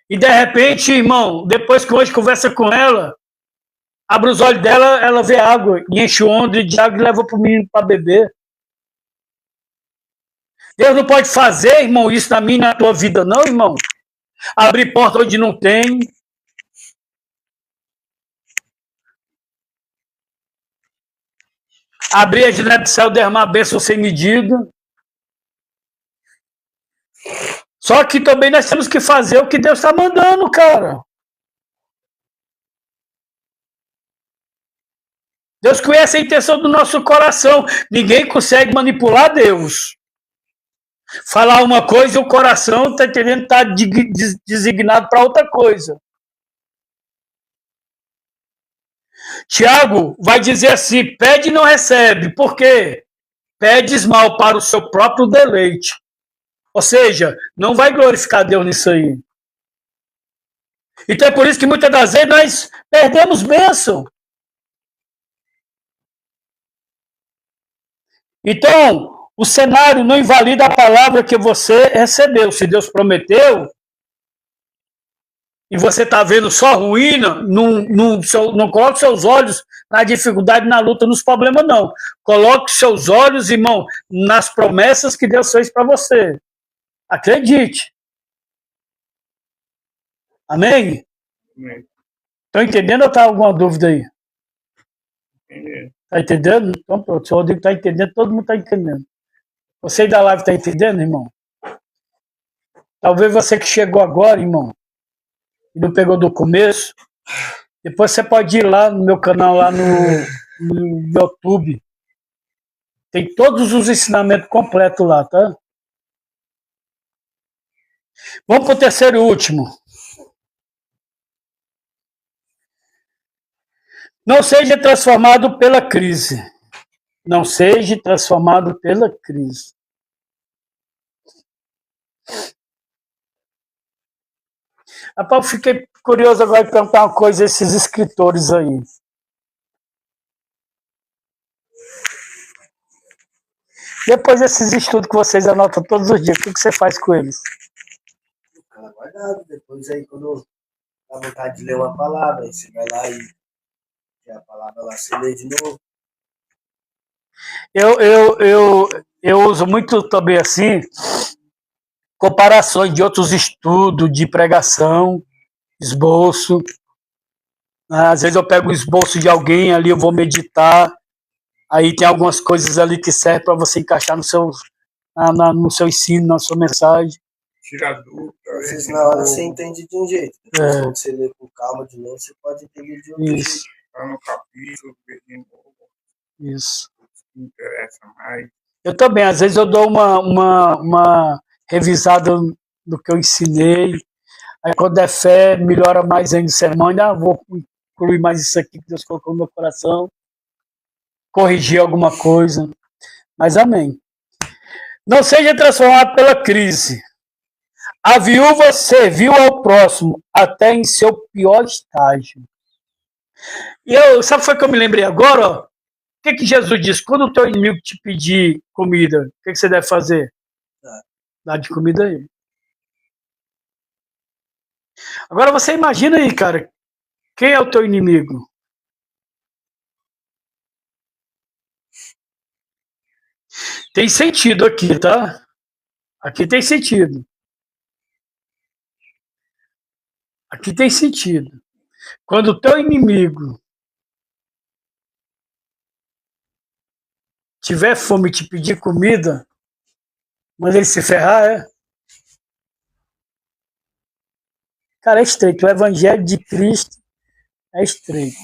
[SPEAKER 2] E de repente, irmão, depois que o anjo conversa com ela, abre os olhos dela, ela vê água, e enche o odre de água e leva para o menino para beber. Deus não pode fazer, irmão, isso na minha e na tua vida, não, irmão. Abrir porta onde não tem. Abrir a janela do céu, derramar a bênção sem medida. Só que também nós temos que fazer o que Deus está mandando, cara. Deus conhece a intenção do nosso coração. Ninguém consegue manipular Deus. Falar uma coisa e o coração está entendendo, está designado para outra coisa. Tiago vai dizer assim, pede e não recebe. Por quê? Pedes mal para o seu próprio deleite. Ou seja, não vai glorificar Deus nisso aí. Então é por isso que muitas das vezes nós perdemos bênção. Então, o cenário não invalida a palavra que você recebeu. Se Deus prometeu, e você está vendo só ruína, não coloque seus olhos na dificuldade, na luta, nos problemas, não. Coloque seus olhos, irmão, nas promessas que Deus fez para você. Acredite. Amém? Estão entendendo ou está alguma dúvida aí? Está entendendo? Então, pronto. O senhor Rodrigo está entendendo, todo mundo está entendendo. Você aí da live está entendendo, irmão? Talvez você que chegou agora, irmão, e não pegou do começo, depois você pode ir lá no meu canal, lá no YouTube. Tem todos os ensinamentos completos lá, tá? Vamos para o terceiro e último. Não seja transformado pela crise. Não seja transformado pela crise. Rapaz, eu fiquei curioso agora de perguntar uma coisa a esses escritores aí. Depois desses estudos que vocês anotam todos os dias, o que você faz com eles?
[SPEAKER 1] Fica guardado, depois aí quando dá vontade de ler uma palavra, aí você vai lá e a palavra lá você lê de novo.
[SPEAKER 2] Eu uso muito também assim, comparações de outros estudos, de pregação, esboço. Às vezes eu pego o esboço de alguém ali, eu vou meditar, aí tem algumas coisas ali que servem para você encaixar no seu ensino, na sua mensagem.
[SPEAKER 3] Tira a dúvida.
[SPEAKER 1] Às vezes na hora você entende de um jeito. Depois, quando você lê com calma de novo, você pode entender de outro jeito.
[SPEAKER 3] Tá no capítulo, ver de novo.
[SPEAKER 2] Isso.
[SPEAKER 3] Que interessa mais.
[SPEAKER 2] Eu também, às vezes eu dou uma revisada no que eu ensinei. Aí quando é fé, melhora mais ainda o sermão. Ainda vou incluir mais isso aqui que Deus colocou no meu coração. Corrigir alguma coisa. Mas amém. Não seja transformado pela crise. A viúva serviu ao próximo até em seu pior estágio. E sabe o que eu me lembrei agora? Ó? O que Jesus disse? Quando o teu inimigo te pedir comida, o que você deve fazer? Dar de comida a ele. Agora você imagina aí, cara, quem é o teu inimigo? Tem sentido aqui, tá? Aqui tem sentido. Aqui tem sentido. Quando o teu inimigo tiver fome e te pedir comida, manda ele se ferrar, é? Cara, é estreito. O evangelho de Cristo é estreito.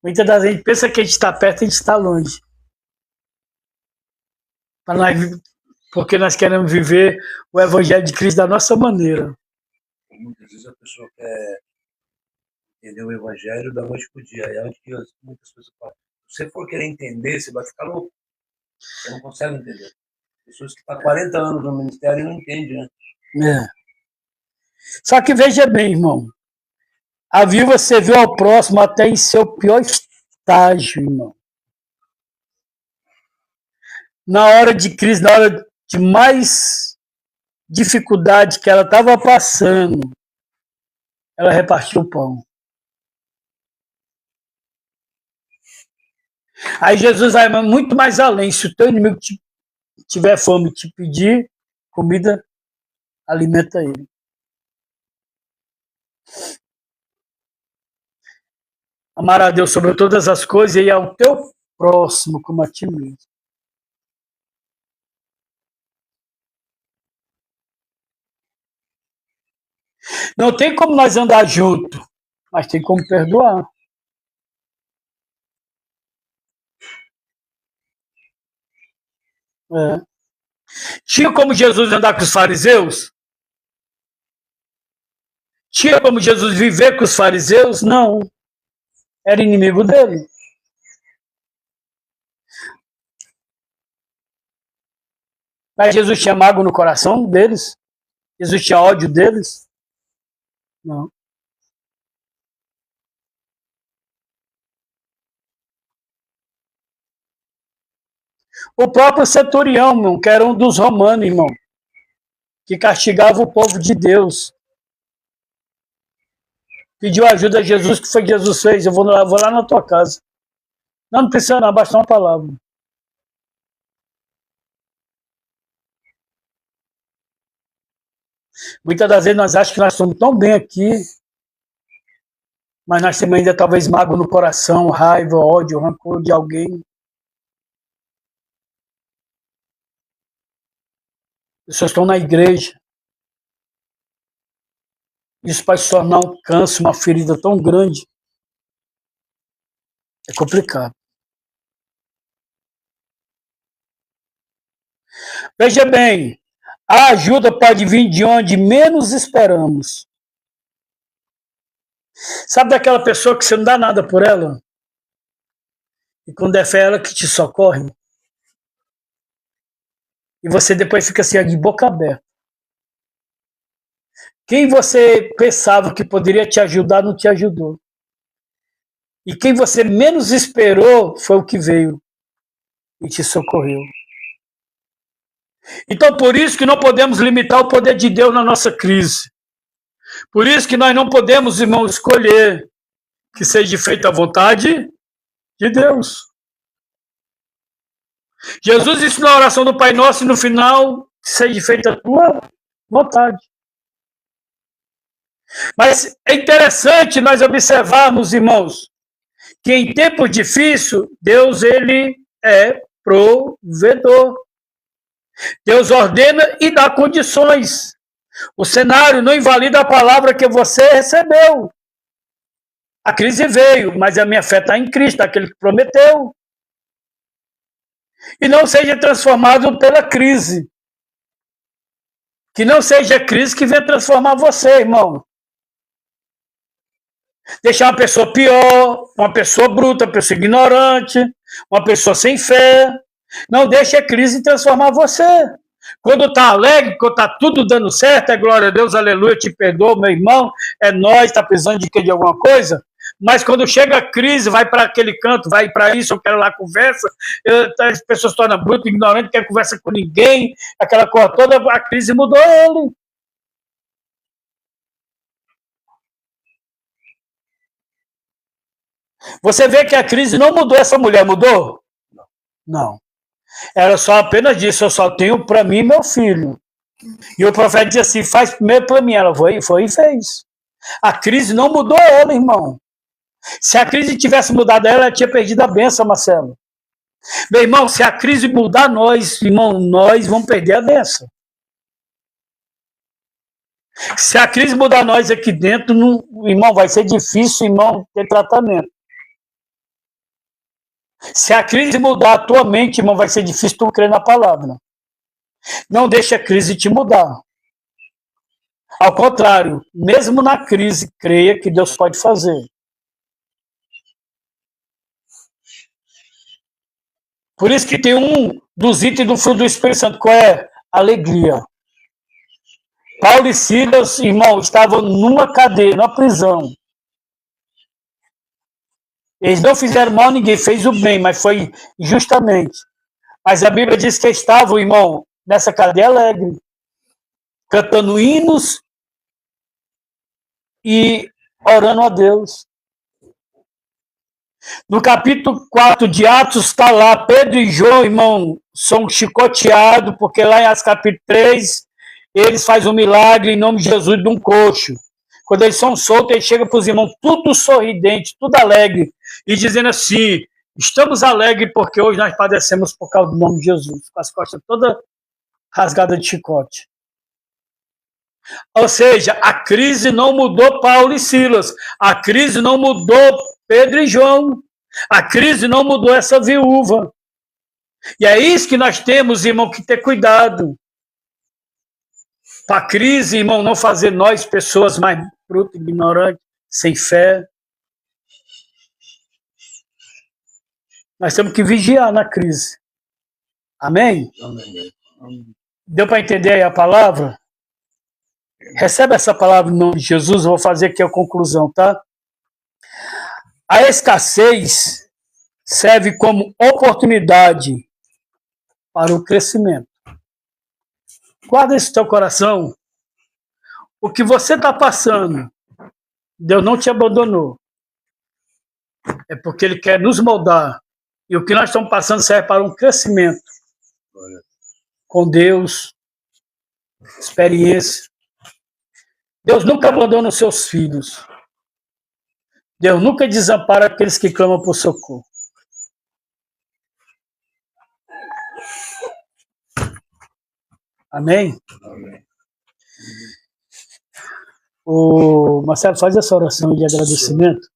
[SPEAKER 2] Muitas das vezes a gente pensa que a gente está perto e a gente está longe. Porque nós queremos viver o evangelho de Cristo da nossa maneira.
[SPEAKER 3] Muitas vezes a pessoa quer entender o evangelho da noite pro dia. É onde que muitas pessoas falam. Se você for querer entender, você vai ficar louco. Você não consegue entender. Pessoas que estão há 40 anos no ministério e não entendem, né?
[SPEAKER 2] É. Só que veja bem, irmão. A viúva serviu ao próximo até em seu pior estágio, irmão. Na hora de crise, na hora de mais dificuldade que ela estava passando, ela repartiu o pão. Aí Jesus vai muito mais além. Se o teu inimigo tiver fome e te pedir comida, alimenta ele. Amar a Deus sobre todas as coisas e ao teu próximo como a ti mesmo. Não tem como nós andar junto, mas tem como perdoar. É. Tinha como Jesus andar com os fariseus? Tinha como Jesus viver com os fariseus? Não. Era inimigo dele. Mas Jesus tinha mágoa no coração deles? Jesus tinha ódio deles? Não. O próprio centurião, irmão, que era um dos romanos, irmão, que castigava o povo de Deus, pediu ajuda a Jesus, que foi que Jesus fez? Eu vou lá na tua casa. Não precisa não, basta uma palavra. Muitas das vezes nós achamos que nós estamos tão bem aqui, mas nós temos ainda talvez mágoa no coração, raiva, ódio, rancor de alguém. Pessoas estão na igreja. Isso pode se tornar um câncer, uma ferida tão grande. É complicado. Veja bem, a ajuda pode vir de onde menos esperamos. Sabe daquela pessoa que você não dá nada por ela? E quando é fé, ela que te socorre? E você depois fica assim, de boca aberta. Quem você pensava que poderia te ajudar, não te ajudou. E quem você menos esperou foi o que veio e te socorreu. Então, por isso que não podemos limitar o poder de Deus na nossa crise. Por isso que nós não podemos, irmão, escolher que seja feita a vontade de Deus. Jesus ensinou a oração do Pai Nosso e no final seja feita a tua vontade. Mas é interessante nós observarmos, irmãos, que em tempos difíceis, Deus, ele é provedor. Deus ordena e dá condições. O cenário não invalida a palavra que você recebeu. A crise veio, mas a minha fé está em Cristo, aquele que prometeu. E não seja transformado pela crise. Que não seja a crise que venha transformar você, irmão. Deixar uma pessoa pior, uma pessoa bruta, uma pessoa ignorante, uma pessoa sem fé. Não deixe a crise transformar você. Quando está alegre, quando está tudo dando certo, é glória a Deus, aleluia, te perdoa, meu irmão, é nós, está precisando de quê? De alguma coisa? Mas quando chega a crise, vai para aquele canto, vai para isso, eu quero lá conversa, as pessoas se tornam brutas, ignorantes, não querem conversa com ninguém, aquela coisa toda, a crise mudou ele. Você vê que a crise não mudou essa mulher, mudou? Não. Era só apenas disso, eu só tenho para mim meu filho. E o profeta disse assim, faz primeiro para mim. Ela foi e fez. A crise não mudou ela, irmão. Se a crise tivesse mudado ela tinha perdido a bênção, Marcelo. Meu irmão, se a crise mudar nós, irmão, nós vamos perder a bênção. Se a crise mudar nós aqui dentro, irmão, vai ser difícil, irmão, ter tratamento. Se a crise mudar a tua mente, irmão, vai ser difícil tu crer na palavra. Não deixe a crise te mudar. Ao contrário, mesmo na crise, creia que Deus pode fazer. Por isso que tem um dos itens do fruto do Espírito Santo, qual é? Alegria. Paulo e Silas, irmão, estavam numa cadeia, numa prisão. Eles não fizeram mal a ninguém, fez o bem, mas foi injustamente. Mas a Bíblia diz que estavam, irmão, nessa cadeia alegre, cantando hinos e orando a Deus. No capítulo 4 de Atos está lá, Pedro e João, irmão, são chicoteados, porque lá em Atos capítulo 3, eles fazem um milagre em nome de Jesus de um coxo. Quando eles são soltos, eles chegam para os irmãos tudo sorridente, tudo alegre, e dizendo assim, estamos alegres porque hoje nós padecemos por causa do nome de Jesus, com as costas todas rasgadas de chicote. Ou seja, a crise não mudou Paulo e Silas, a crise não mudou Pedro e João, a crise não mudou essa viúva. E é isso que nós temos, irmão, que ter cuidado. Para a crise, irmão, não fazer nós pessoas mais brutas, ignorantes, sem fé. Nós temos que vigiar na crise. Amém?
[SPEAKER 3] Amém.
[SPEAKER 2] Deu para entender aí a palavra? Recebe essa palavra em nome de Jesus, eu vou fazer aqui a conclusão, tá? A escassez serve como oportunidade para o crescimento. Guarda isso no teu coração. O que você está passando, Deus não te abandonou. É porque Ele quer nos moldar. E o que nós estamos passando serve para um crescimento. Com Deus, experiência. Deus nunca abandona os seus filhos. Deus nunca desampara aqueles que clamam por socorro. Amém?
[SPEAKER 3] Amém.
[SPEAKER 2] O Marcelo, faz essa oração de agradecimento.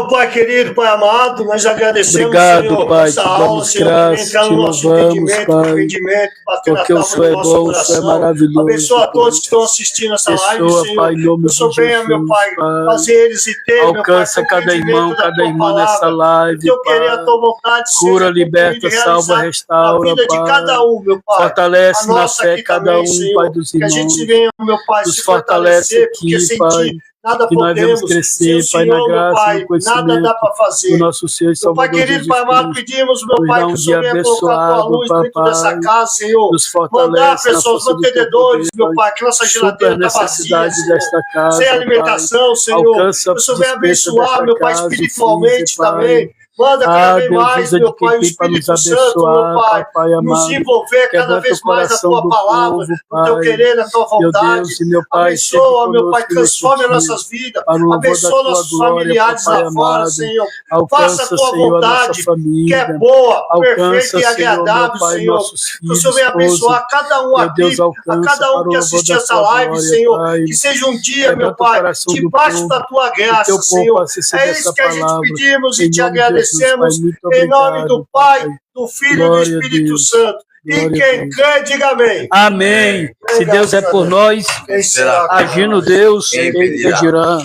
[SPEAKER 1] Pai querido, Pai amado, nós agradecemos,
[SPEAKER 2] obrigado,
[SPEAKER 1] Senhor,
[SPEAKER 2] Pai,
[SPEAKER 1] essa
[SPEAKER 2] te
[SPEAKER 1] aula,
[SPEAKER 2] damos
[SPEAKER 1] Senhor,
[SPEAKER 2] graça,
[SPEAKER 1] entrar
[SPEAKER 2] te
[SPEAKER 1] no nosso
[SPEAKER 2] louvamos,
[SPEAKER 1] entendimento, bater
[SPEAKER 2] porque
[SPEAKER 1] na
[SPEAKER 2] o Senhor é
[SPEAKER 1] nosso
[SPEAKER 2] bom, o Senhor é maravilhoso.
[SPEAKER 1] Abençoa a todos que estão assistindo essa live,
[SPEAKER 2] Pessoa,
[SPEAKER 1] Senhor.
[SPEAKER 2] Pai, em nome de
[SPEAKER 1] Eu venha, meu Pai, fazer eles e ter,
[SPEAKER 2] alcança
[SPEAKER 1] meu Pai,
[SPEAKER 2] cada irmão, cada irmã nessa live,
[SPEAKER 1] eu querer a tua vontade,
[SPEAKER 2] cura,
[SPEAKER 1] seja
[SPEAKER 2] liberta, salva, restaura,
[SPEAKER 1] a vida de cada um, meu Pai.
[SPEAKER 2] Fortalece na fé cada
[SPEAKER 1] também,
[SPEAKER 2] um,
[SPEAKER 1] Senhor,
[SPEAKER 2] Pai dos irmãos.
[SPEAKER 1] Que a gente venha, meu Pai,
[SPEAKER 2] nos
[SPEAKER 1] se
[SPEAKER 2] fortalece
[SPEAKER 1] fortalecer, porque
[SPEAKER 2] aqui,
[SPEAKER 1] sem
[SPEAKER 2] Pai.
[SPEAKER 1] ti nada
[SPEAKER 2] Que nós
[SPEAKER 1] podemos,
[SPEAKER 2] vamos crescer,
[SPEAKER 1] sem
[SPEAKER 2] Pai, na graça,
[SPEAKER 1] Pai,
[SPEAKER 2] no conhecimento
[SPEAKER 1] nada dá para fazer.
[SPEAKER 2] do nosso Senhor e
[SPEAKER 1] Meu Pai
[SPEAKER 2] Salvador
[SPEAKER 1] querido,
[SPEAKER 2] Jesus
[SPEAKER 1] Pai amado,
[SPEAKER 2] Cristo.
[SPEAKER 1] pedimos, meu
[SPEAKER 2] Nos
[SPEAKER 1] Pai,
[SPEAKER 2] dá
[SPEAKER 1] que
[SPEAKER 2] um
[SPEAKER 1] o Senhor
[SPEAKER 2] dia
[SPEAKER 1] venha colocar a tua luz
[SPEAKER 2] abençoado,
[SPEAKER 1] dentro dessa
[SPEAKER 2] papai.
[SPEAKER 1] casa, Senhor.
[SPEAKER 2] Nos
[SPEAKER 1] Mandar
[SPEAKER 2] fortalece na
[SPEAKER 1] pessoas,
[SPEAKER 2] força do teu
[SPEAKER 1] mantenedores,
[SPEAKER 2] poder,
[SPEAKER 1] meu Pai, que nossa geladeira
[SPEAKER 2] supra a
[SPEAKER 1] está vazia,
[SPEAKER 2] necessidade
[SPEAKER 1] Senhor.
[SPEAKER 2] desta casa,
[SPEAKER 1] Sem alimentação,
[SPEAKER 2] Pai.
[SPEAKER 1] Senhor.
[SPEAKER 2] Alcança
[SPEAKER 1] Que o Senhor venha
[SPEAKER 2] a despesa
[SPEAKER 1] abençoar,
[SPEAKER 2] desta
[SPEAKER 1] meu Pai,
[SPEAKER 2] casa,
[SPEAKER 1] espiritualmente
[SPEAKER 2] Pai.
[SPEAKER 1] também. Manda cada vez
[SPEAKER 2] Deus,
[SPEAKER 1] mais,
[SPEAKER 2] usa
[SPEAKER 1] meu
[SPEAKER 2] de quem
[SPEAKER 1] Pai, o
[SPEAKER 2] tem para nos
[SPEAKER 1] Espírito Santo,
[SPEAKER 2] abençoar,
[SPEAKER 1] meu Pai,
[SPEAKER 2] Pai
[SPEAKER 1] nos
[SPEAKER 2] amado.
[SPEAKER 1] envolver cada
[SPEAKER 2] Quebranta
[SPEAKER 1] vez
[SPEAKER 2] o
[SPEAKER 1] mais na
[SPEAKER 2] coração
[SPEAKER 1] tua
[SPEAKER 2] do
[SPEAKER 1] palavra,
[SPEAKER 2] povo,
[SPEAKER 1] no teu
[SPEAKER 2] Pai.
[SPEAKER 1] querer, na tua
[SPEAKER 2] Meu
[SPEAKER 1] vontade.
[SPEAKER 2] Deus e meu Pai, sempre
[SPEAKER 1] Abençoa, meu Pai,
[SPEAKER 2] conosco nesse
[SPEAKER 1] transforme
[SPEAKER 2] dia,
[SPEAKER 1] nossas vidas.
[SPEAKER 2] para o louvor da
[SPEAKER 1] Abençoa
[SPEAKER 2] tua
[SPEAKER 1] nossos
[SPEAKER 2] glória,
[SPEAKER 1] familiares
[SPEAKER 2] Papai
[SPEAKER 1] lá fora,
[SPEAKER 2] amado.
[SPEAKER 1] Senhor. Faça a
[SPEAKER 2] Alcança,
[SPEAKER 1] tua
[SPEAKER 2] Senhor, a nossa
[SPEAKER 1] vontade, que
[SPEAKER 2] família.
[SPEAKER 1] é boa, perfeita
[SPEAKER 2] Alcança,
[SPEAKER 1] e
[SPEAKER 2] Senhor, meu
[SPEAKER 1] agradável,
[SPEAKER 2] Pai,
[SPEAKER 1] Senhor.
[SPEAKER 2] nossos
[SPEAKER 1] Que o
[SPEAKER 2] filhos,
[SPEAKER 1] Senhor venha
[SPEAKER 2] esposa.
[SPEAKER 1] abençoar cada um
[SPEAKER 2] Meu Deus,
[SPEAKER 1] aqui, a
[SPEAKER 2] alcança
[SPEAKER 1] cada um
[SPEAKER 2] para o
[SPEAKER 1] que
[SPEAKER 2] louvor
[SPEAKER 1] assistir
[SPEAKER 2] da
[SPEAKER 1] essa
[SPEAKER 2] tua
[SPEAKER 1] live,
[SPEAKER 2] glória,
[SPEAKER 1] Senhor.
[SPEAKER 2] Pai.
[SPEAKER 1] Que seja um dia, meu
[SPEAKER 2] Quebranta o
[SPEAKER 1] Pai,
[SPEAKER 2] coração do
[SPEAKER 1] debaixo da
[SPEAKER 2] povo,
[SPEAKER 1] tua
[SPEAKER 2] que
[SPEAKER 1] graça,
[SPEAKER 2] teu povo
[SPEAKER 1] Senhor.
[SPEAKER 2] possa receber
[SPEAKER 1] É
[SPEAKER 2] essa
[SPEAKER 1] isso que a gente
[SPEAKER 2] palavra.
[SPEAKER 1] pedimos e
[SPEAKER 2] Em
[SPEAKER 1] te
[SPEAKER 2] nome de Jesus, Pai,
[SPEAKER 1] agradecemos.
[SPEAKER 2] muito
[SPEAKER 1] Em nome do
[SPEAKER 2] obrigado,
[SPEAKER 1] Pai,
[SPEAKER 2] Pai.
[SPEAKER 1] do Filho e do
[SPEAKER 2] Glória a
[SPEAKER 1] Espírito
[SPEAKER 2] Deus.
[SPEAKER 1] Santo. E
[SPEAKER 2] Glória a
[SPEAKER 1] quem
[SPEAKER 2] Deus.
[SPEAKER 1] crê, diga amém.
[SPEAKER 2] Amém. Se Deus é por nós,
[SPEAKER 1] Quem será contra
[SPEAKER 2] agindo
[SPEAKER 1] nós?
[SPEAKER 2] Deus,
[SPEAKER 3] Quem
[SPEAKER 2] quem impedirá?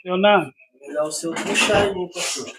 [SPEAKER 2] Leonardo.
[SPEAKER 1] Melhor o seu puxar em mim, pastor.